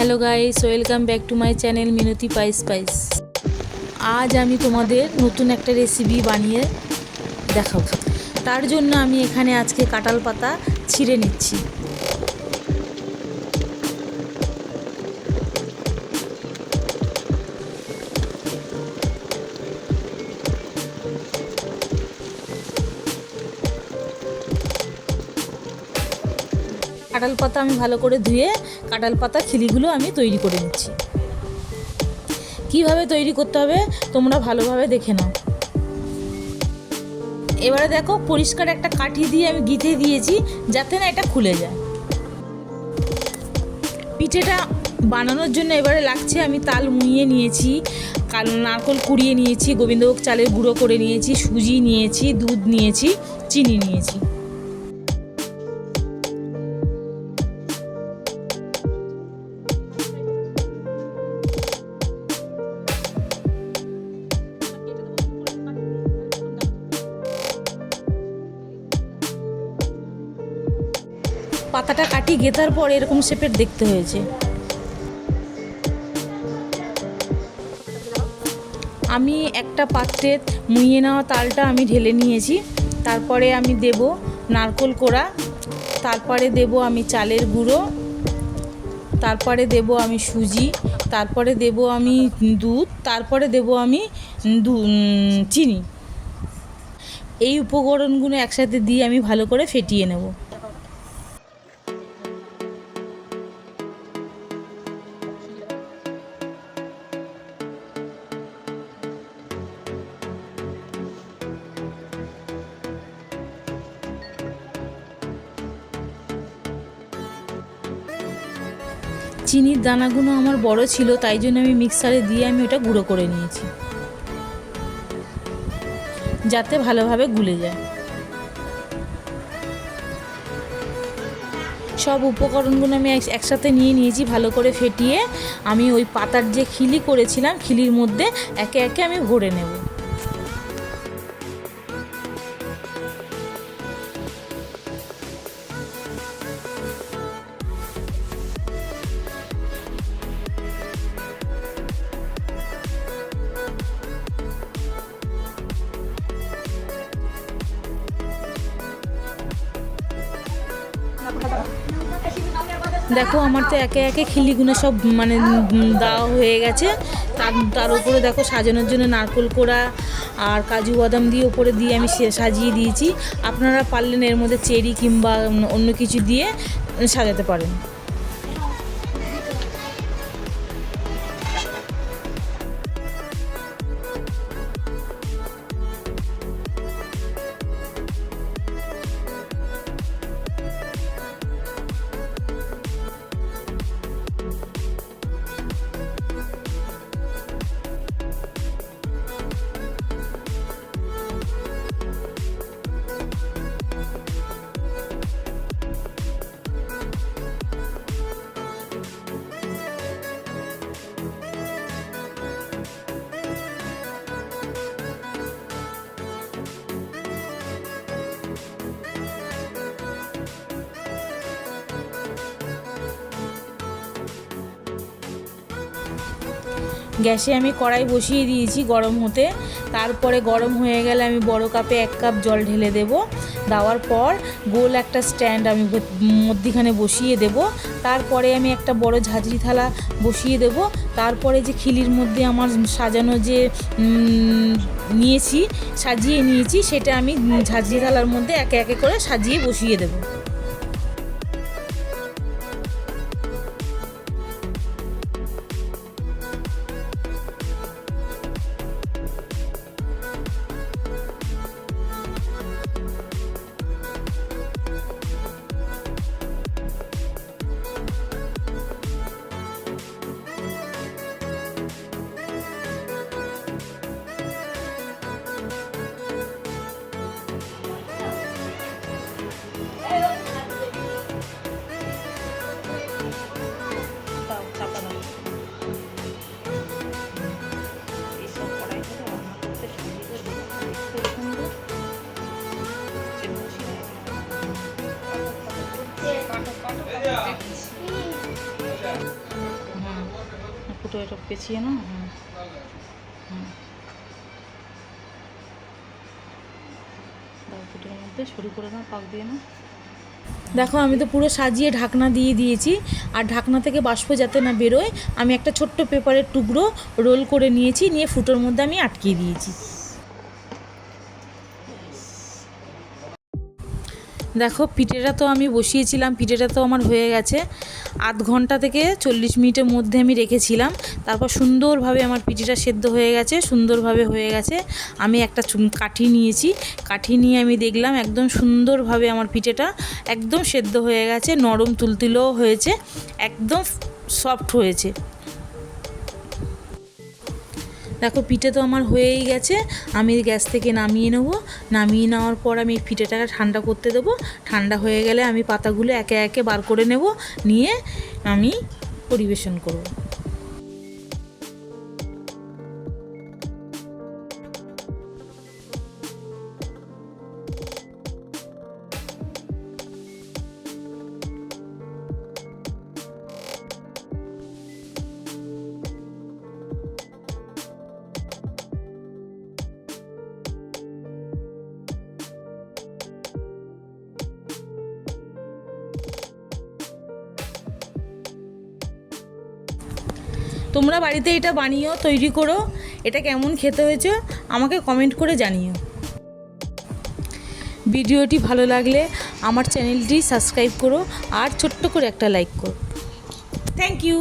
Hello guys, welcome back to my channel Minati spice. আজ আমি তোমাদের নতুন একটা রেসিপি বানিয়ে দেখাবো। তার জন্য আমি এখানে আজকে কাঁঠাল পাতা ছিঁড়ে নিচ্ছি। কাঁঠাল পাতা আমি ভালো করে ধুয়ে কাঁঠাল পাতা খিলিগুলো আমি তৈরি করে নিচ্ছি। কিভাবে তৈরি করতে হবে তোমরা ভালোভাবে দেখে নাও। এবারে দেখো, পরিষ্কার একটা কাঠি দিয়ে আমি গিঁথে দিয়েছি যাতে না এটা খুলে যায়। পিঠেটা বানানোর জন্য এবারে লাগছে, আমি তাল মুইয়ে নিয়েছি, নারকেল কুড়িয়ে নিয়েছি, গোবিন্দভোগ চালের গুঁড়ো করে নিয়েছি, সুজি নিয়েছি, দুধ নিয়েছি, চিনি নিয়েছি। পাতাটা কাটি গেঁথার পর এরকম শেপের দেখতে হয়েছে। আমি একটা পাত্রে মুইয়ে নেওয়া তালটা আমি ঢেলে নিয়েছি। তারপরে আমি দেব নারকেল কোড়া, তারপরে দেব আমি চালের গুঁড়ো, তারপরে দেব আমি সুজি, তারপরে দেব আমি দুধ, তারপরে দেব আমি চিনি। এই উপকরণগুলো একসাথে দিয়ে আমি ভালো করে ফেটিয়ে নেব। চিনির দানাগুলো আমার বড় ছিল, তাই জন্য আমি মিক্সারে দিয়ে আমি ওটা গুঁড়ো করে নিয়েছি যাতে ভালোভাবে গুলে যায়। সব উপকরণগুলো আমি একসাথে নিয়ে নিয়েছি। ভালো করে ফেটিয়ে আমি ওই পাতার যে খিলি করেছিলাম, খিলির মধ্যে একে একে আমি ভরে নেব। দেখো, আমার তো একে একে খিলিগুলো সব দেওয়া হয়ে গেছে। তার উপরে দেখো সাজানোর জন্য নারকেল কোড়া আর কাজু বাদাম দিয়ে উপরে দিয়ে আমি সাজিয়ে দিয়েছি। আপনারা পারলেন এর মধ্যে চেরি কিংবা অন্য কিছু দিয়ে সাজাতে পারেন। গ্যাসে আমি কড়াই বসিয়ে দিয়েছি গরম হতে। তারপরে গরম হয়ে গেলে আমি বড় কাপে 1 কাপ জল ঢেলে দেব। দেওয়ার পর গোল একটা স্ট্যান্ড আমি মধ্যিখানে বসিয়ে দেব। তারপরে আমি একটা বড় ঝাঁঝরি থালা বসিয়ে দেব। তারপরে যে খিলির মধ্যে আমার সাজানো যে সাজিয়ে নিয়েছি সেটা আমি ঝাঁঝরি থালার মধ্যে একে একে করে সাজিয়ে বসিয়ে দেব। ফুটো এটা পেঁচিয়ে না। হ্যাঁ হ্যাঁ, ফুটোর মধ্যে শুরু করে না, পাক দিয়ে না। দেখো আমি তো পুরো সাজিয়ে ঢাকনা দিয়ে দিয়েছি, আর ঢাকনা থেকে বাষ্প যাতে না বেরোয় আমি একটা ছোট্ট পেপারের টুকরো রোল করে নিয়েছি, নিয়ে ফুটোর মধ্যে আমি আটকিয়ে দিয়েছি। দেখো পিঠেটা তো আমি বসিয়েছিলাম, পিঠেটা তো আমার হয়ে গেছে। আধ ঘন্টা থেকে 40 মিনিটের মধ্যে আমি রেখেছিলাম, তারপর সুন্দরভাবে আমার পিঠেটা সেদ্ধ হয়ে গেছে, সুন্দরভাবে হয়ে গেছে। আমি একটা কাঠি নিয়েছি, কাঠি নিয়ে আমি দেখলাম একদম সুন্দরভাবে আমার পিঠেটা একদম সেদ্ধ হয়ে গেছে, নরম তুলতুলেও হয়েছে, একদম সফট হয়েছে। দেখো পিঠে তো আমার হয়েই গেছে, আমি গ্যাস থেকে নামিয়ে নেব। নামিয়ে নেওয়ার পর আমি পিঠেটাকে ঠান্ডা করতে দেবো। ঠান্ডা হয়ে গেলে আমি পাতাগুলো একে একে বার করে নেব, নিয়ে আমি পরিবেশন করব। তোমরা বাড়িতে এটা বানিও, তৈরি করো। এটা কেমন খেতে হয়েছে আমাকে কমেন্ট করে জানিও। ভিডিওটি ভালো লাগলে আমার চ্যানেলটি সাবস্ক্রাইব করো, আর ছোট্ট করে একটা লাইক করো। Thank you.